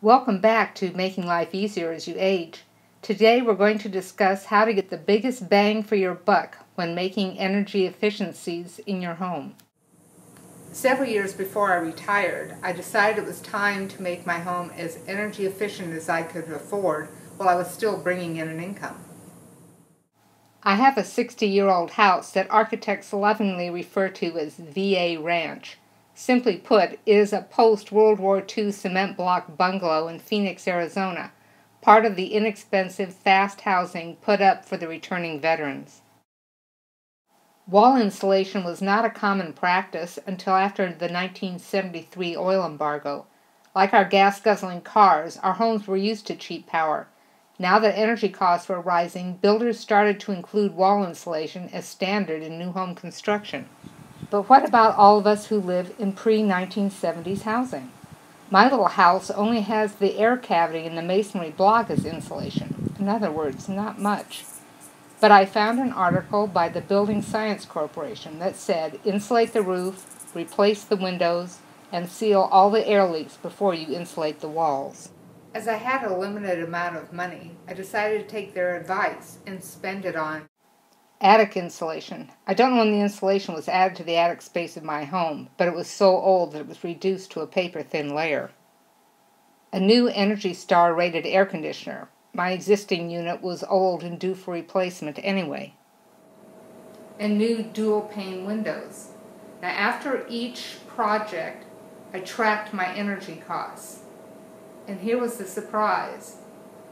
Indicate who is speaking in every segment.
Speaker 1: Welcome back to Making Life Easier as You Age. Today we're going to discuss how to get the biggest bang for your buck when making energy efficiencies in your home. Several years before I retired, I decided it was time to make my home as energy efficient as I could afford while I was still bringing in an income. I have a 60-year-old house that architects lovingly refer to as VA Ranch. Simply put, it is a post-World War II cement block bungalow in Phoenix, Arizona, part of the inexpensive, fast housing put up for the returning veterans. Wall insulation was not a common practice until after the 1973 oil embargo. Like our gas-guzzling cars, our homes were used to cheap power. Now that energy costs were rising, builders started to include wall insulation as standard in new home construction. But what about all of us who live in pre-1970s housing? My little house only has the air cavity in the masonry block as insulation. In other words, not much. But I found an article by the Building Science Corporation that said insulate the roof, replace the windows, and seal all the air leaks before you insulate the walls. As I had a limited amount of money, I decided to take their advice and spend it on attic insulation. I don't know when the insulation was added to the attic space of my home, but it was so old that it was reduced to a paper-thin layer. A new Energy Star rated air conditioner. My existing unit was old and due for replacement anyway. And new dual-pane windows. Now, after each project, I tracked my energy costs. And here was the surprise.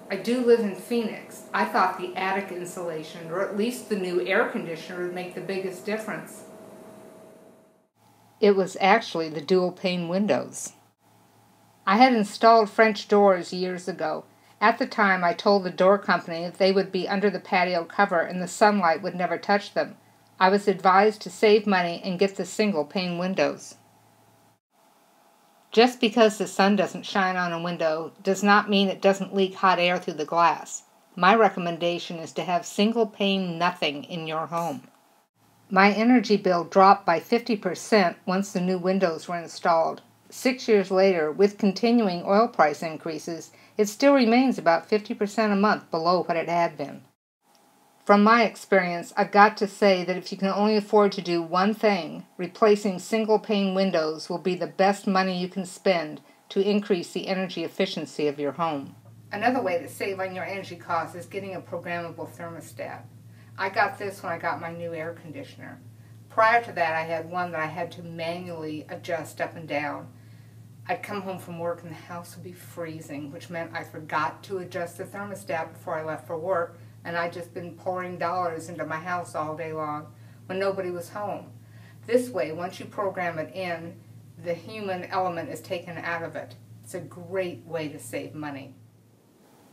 Speaker 1: I do live in Phoenix. I thought the attic insulation, or at least the new air conditioner, would make the biggest difference. It was actually the dual-pane windows. I had installed French doors years ago. At the time, I told the door company that they would be under the patio cover and the sunlight would never touch them. I was advised to save money and get the single-pane windows. Just because the sun doesn't shine on a window does not mean it doesn't leak hot air through the glass. My recommendation is to have single-pane nothing in your home. My energy bill dropped by 50% once the new windows were installed. 6 years later, with continuing oil price increases, it still remains about 50% a month below what it had been. From my experience, I've got to say that if you can only afford to do one thing, replacing single-pane windows will be the best money you can spend to increase the energy efficiency of your home. Another way to save on your energy costs is getting a programmable thermostat. I got this when I got my new air conditioner. Prior to that, I had one that I had to manually adjust up and down. I'd come home from work and the house would be freezing, which meant I forgot to adjust the thermostat before I left for work, and I'd just been pouring dollars into my house all day long when nobody was home. This way, once you program it in, the human element is taken out of it. It's a great way to save money.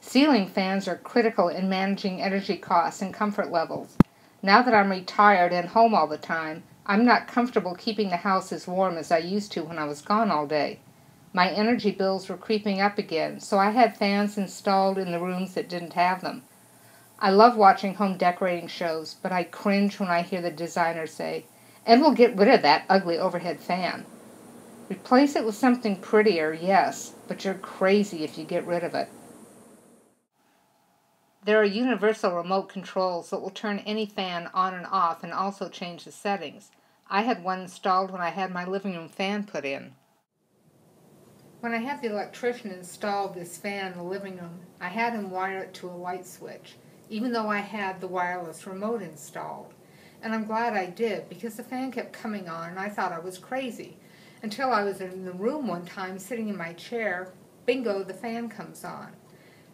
Speaker 1: Ceiling fans are critical in managing energy costs and comfort levels. Now that I'm retired and home all the time, I'm not comfortable keeping the house as warm as I used to when I was gone all day. My energy bills were creeping up again, so I had fans installed in the rooms that didn't have them. I love watching home decorating shows, but I cringe when I hear the designers say, "And we'll get rid of that ugly overhead fan." Replace it with something prettier, yes, but you're crazy if you get rid of it. There are universal remote controls that will turn any fan on and off and also change the settings. I had one installed when I had my living room fan put in. When I had the electrician install this fan in the living room, I had him wire it to a light switch, even though I had the wireless remote installed. And I'm glad I did, because the fan kept coming on and I thought I was crazy. Until I was in the room one time sitting in my chair, bingo, the fan comes on.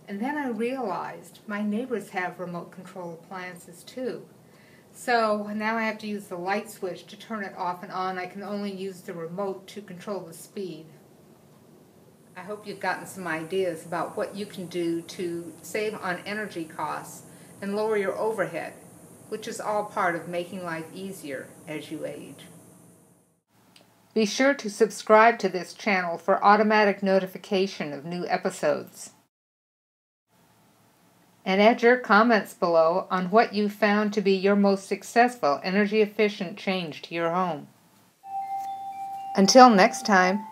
Speaker 1: And then I realized my neighbors have remote control appliances too. So now I have to use the light switch to turn it off and on. I can only use the remote to control the speed. I hope you've gotten some ideas about what you can do to save on energy costs and lower your overhead, which is all part of making life easier as you age. Be sure to subscribe to this channel for automatic notification of new episodes. And add your comments below on what you found to be your most successful energy efficient change to your home. Until next time.